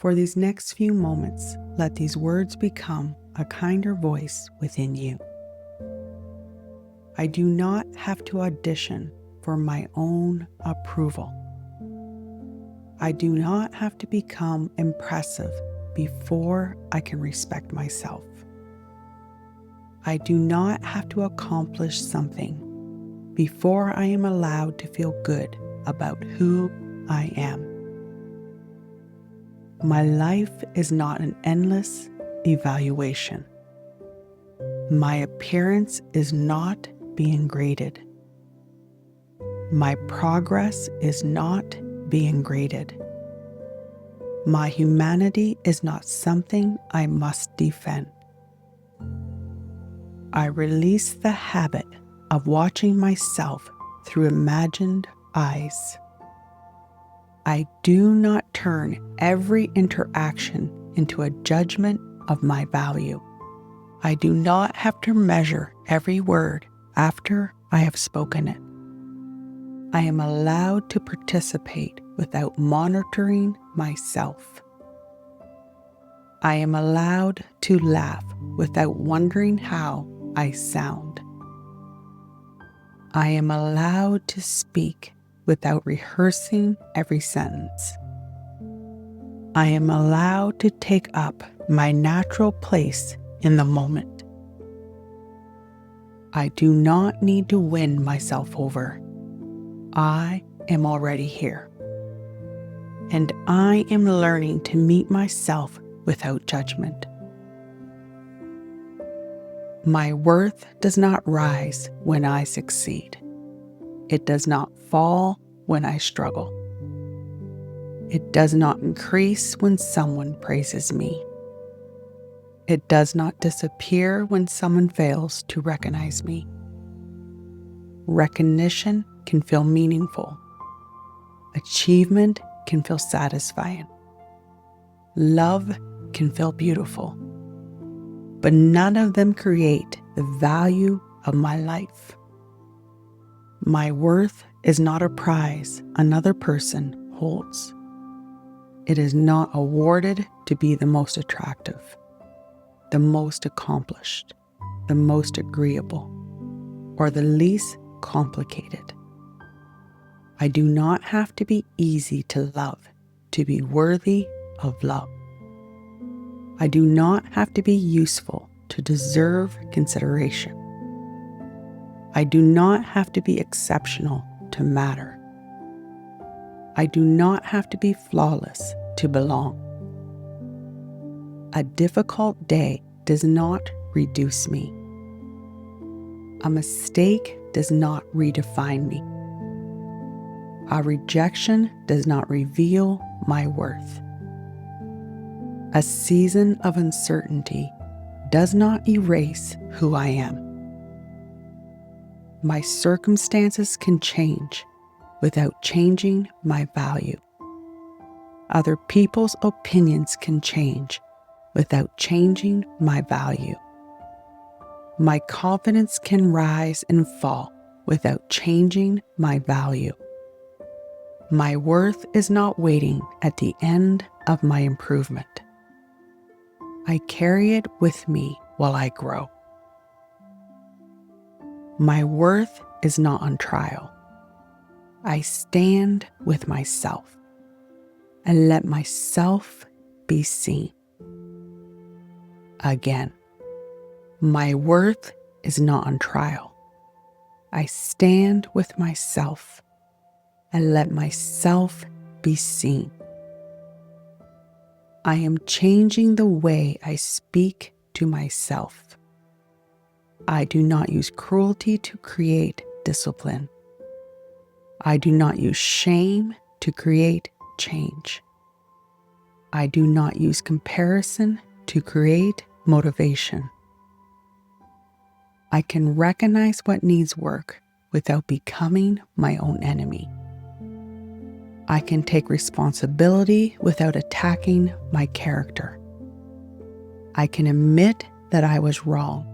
For these next few moments, let these words become a kinder voice within you. I do not have to audition for my own approval. I do not have to become impressive before I can respect myself. I do not have to accomplish something before I am allowed to feel good about who I am. My life is not an endless evaluation. My appearance is not being graded. My progress is not being graded. My humanity is not something I must defend. I release the habit of watching myself through imagined eyes. I do not turn every interaction into a judgment of my value. I do not have to measure every word after I have spoken it. I am allowed to participate without monitoring myself. I am allowed to laugh without wondering how I sound. I am allowed to speak without rehearsing every sentence. I am allowed to take up my natural place in the moment. I do not need to win myself over. I am already here. And I am learning to meet myself without judgment. My worth does not rise when I succeed. It does not fall when I struggle. It does not increase when someone praises me. It does not disappear when someone fails to recognize me. Recognition can feel meaningful. Achievement can feel satisfying. Love can feel beautiful. But none of them create the value of my life. My worth is not a prize another person holds. It is not awarded to be the most attractive, the most accomplished, the most agreeable, or the least complicated. I do not have to be easy to love to be worthy of love. I do not have to be useful to deserve consideration. I do not have to be exceptional to matter. I do not have to be flawless to belong. A difficult day does not reduce me. A mistake does not redefine me. A rejection does not reveal my worth. A season of uncertainty does not erase who I am. My circumstances can change without changing my value. Other people's opinions can change without changing my value. My confidence can rise and fall without changing my value. My worth is not waiting at the end of my improvement. I carry it with me while I grow. My worth is not on trial. I stand with myself and let myself be seen. Again, my worth is not on trial. I stand with myself and let myself be seen. I am changing the way I speak to myself. I do not use cruelty to create discipline. I do not use shame to create change. I do not use comparison to create motivation. I can recognize what needs work without becoming my own enemy. I can take responsibility without attacking my character. I can admit that I was wrong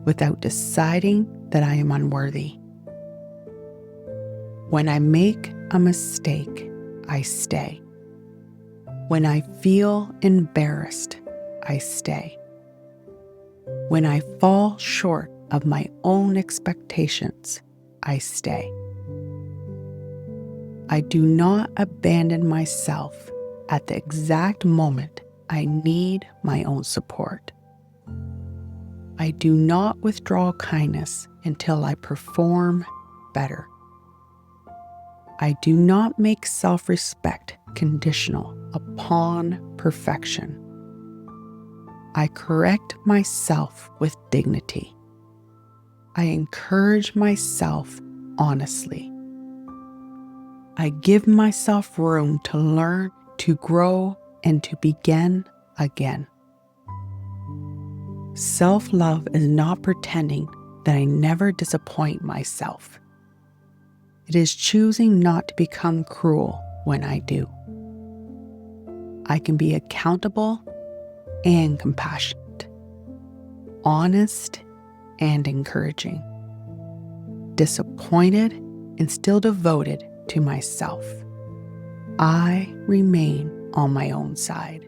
without deciding that I am unworthy. When I make a mistake, I stay. When I feel embarrassed, I stay. When I fall short of my own expectations, I stay. I do not abandon myself at the exact moment I need my own support. I do not withdraw kindness until I perform better. I do not make self-respect conditional upon perfection. I correct myself with dignity. I encourage myself honestly. I give myself room to learn, to grow, and to begin again. Self-love is not pretending that I never disappoint myself. It is choosing not to become cruel when I do. I can be accountable and compassionate, honest and encouraging, disappointed and still devoted to myself. I remain on my own side,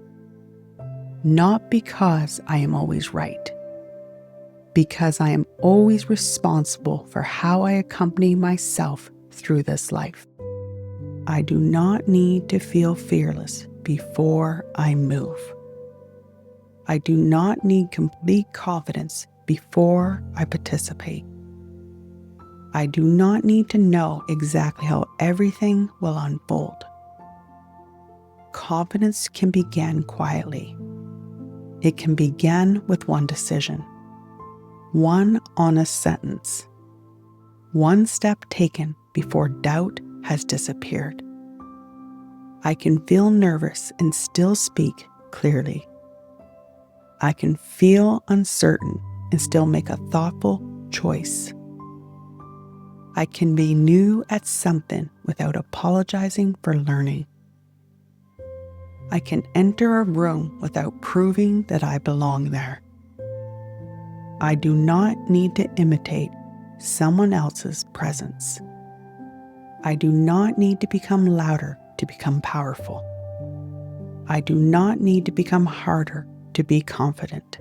not because I am always right, because I am always responsible for how I accompany myself through this life. I do not need to feel fearless before I move. I do not need complete confidence before I participate. I do not need to know exactly how everything will unfold. Confidence can begin quietly. It can begin with one decision, one honest sentence, one step taken before doubt has disappeared. I can feel nervous and still speak clearly. I can feel uncertain and still make a thoughtful choice. I can be new at something without apologizing for learning. I can enter a room without proving that I belong there. I do not need to imitate someone else's presence. I do not need to become louder to become powerful. I do not need to become harder to be confident.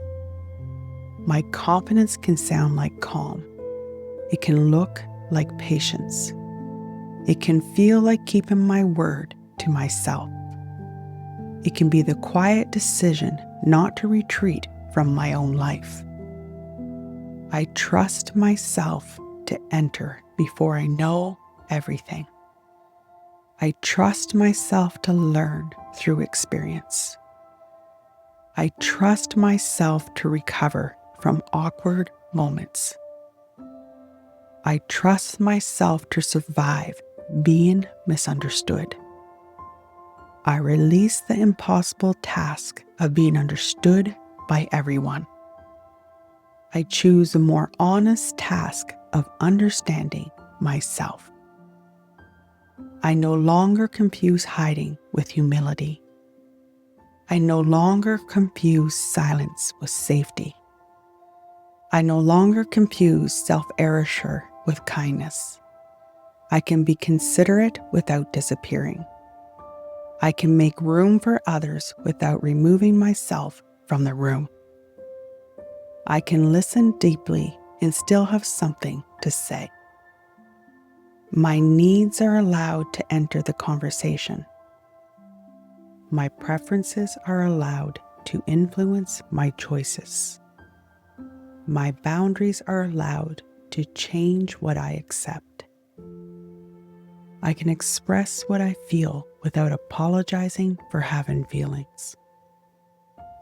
My confidence can sound like calm. It can look like patience. It can feel like keeping my word to myself. It can be the quiet decision not to retreat from my own life. I trust myself to enter before I know everything. I trust myself to learn through experience. I trust myself to recover from awkward moments. I trust myself to survive being misunderstood. I release the impossible task of being understood by everyone. I choose a more honest task of understanding myself. I no longer confuse hiding with humility. I no longer confuse silence with safety. I no longer confuse self-erasure with kindness. I can be considerate without disappearing. I can make room for others without removing myself from the room. I can listen deeply and still have something to say. My needs are allowed to enter the conversation. My preferences are allowed to influence my choices. My boundaries are allowed to change what I accept. I can express what I feel without apologizing for having feelings.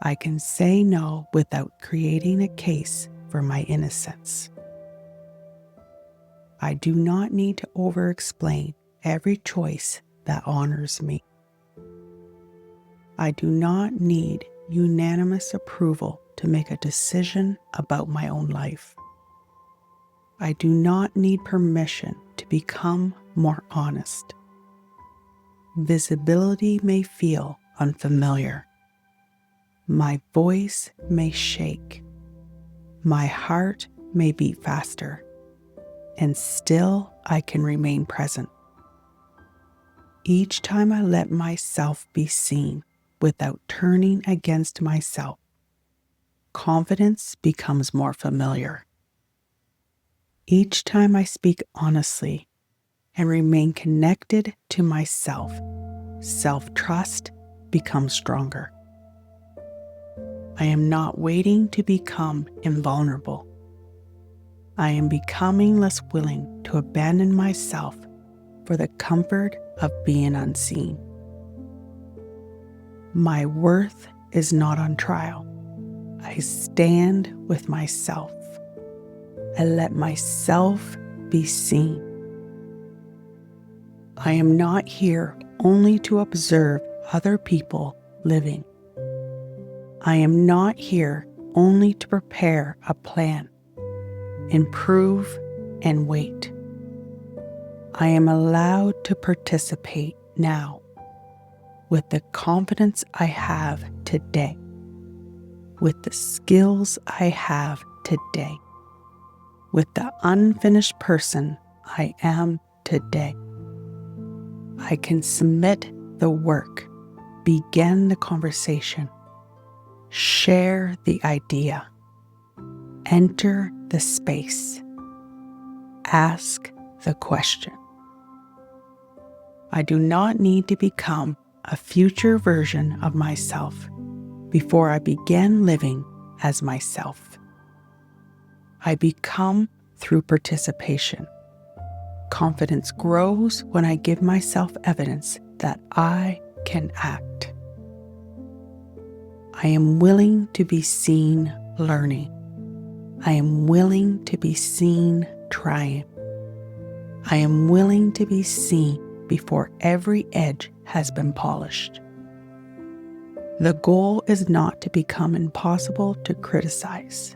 I can say no without creating a case for my innocence. I do not need to over-explain every choice that honors me. I do not need unanimous approval to make a decision about my own life. I do not need permission to become more honest. Visibility may feel unfamiliar. My voice may shake. My heart may beat faster, and still I can remain present. Each time I let myself be seen, without turning against myself, confidence becomes more familiar. Each time I speak honestly and remain connected to myself, self-trust becomes stronger. I am not waiting to become invulnerable. I am becoming less willing to abandon myself for the comfort of being unseen. My worth is not on trial. I stand with myself. I let myself be seen. I am not here only to observe other people living. I am not here only to prepare a plan, improve, and wait. I am allowed to participate now with the confidence I have today, with the skills I have today, with the unfinished person I am today. I can submit the work, begin the conversation, share the idea, enter the space, ask the question. I do not need to become a future version of myself before I begin living as myself. I become through participation. Confidence grows when I give myself evidence that I can act. I am willing to be seen learning. I am willing to be seen trying. I am willing to be seen before every edge has been polished. The goal is not to become impossible to criticize.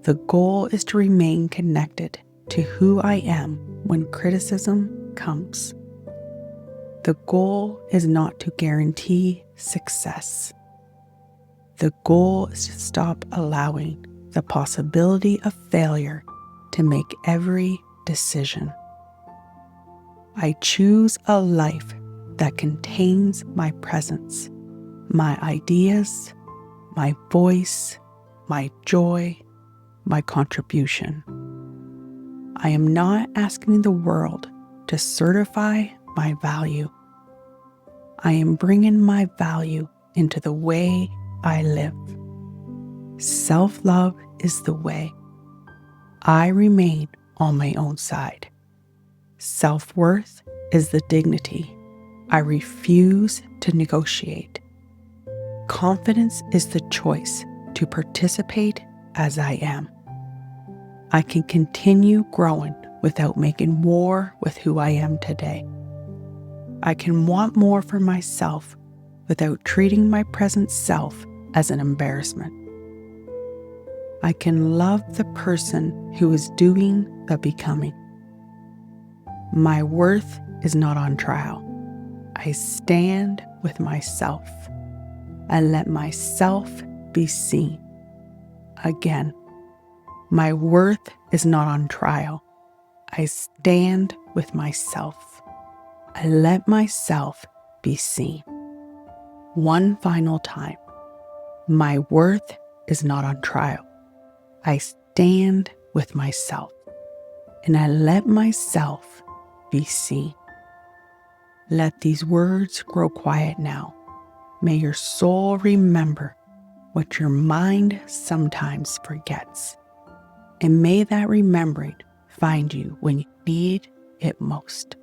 The goal is to remain connected to who I am when criticism comes. The goal is not to guarantee success. The goal is to stop allowing the possibility of failure to make every decision. I choose a life that contains my presence, my ideas, my voice, my joy, my contribution. I am not asking the world to certify my value. I am bringing my value into the way I live. Self-love is the way. I remain on my own side. Self-worth is the dignity. I refuse to negotiate. Confidence is the choice to participate as I am. I can continue growing without making war with who I am today. I can want more for myself without treating my present self as an embarrassment. I can love the person who is doing the becoming. My worth is not on trial. I stand with myself. I let myself be seen. Again, my worth is not on trial. I stand with myself. I let myself be seen. One final time. My worth is not on trial. I stand with myself, and I let myself be seen. Let these words grow quiet now. May your soul remember what your mind sometimes forgets. And may that remembering find you when you need it most.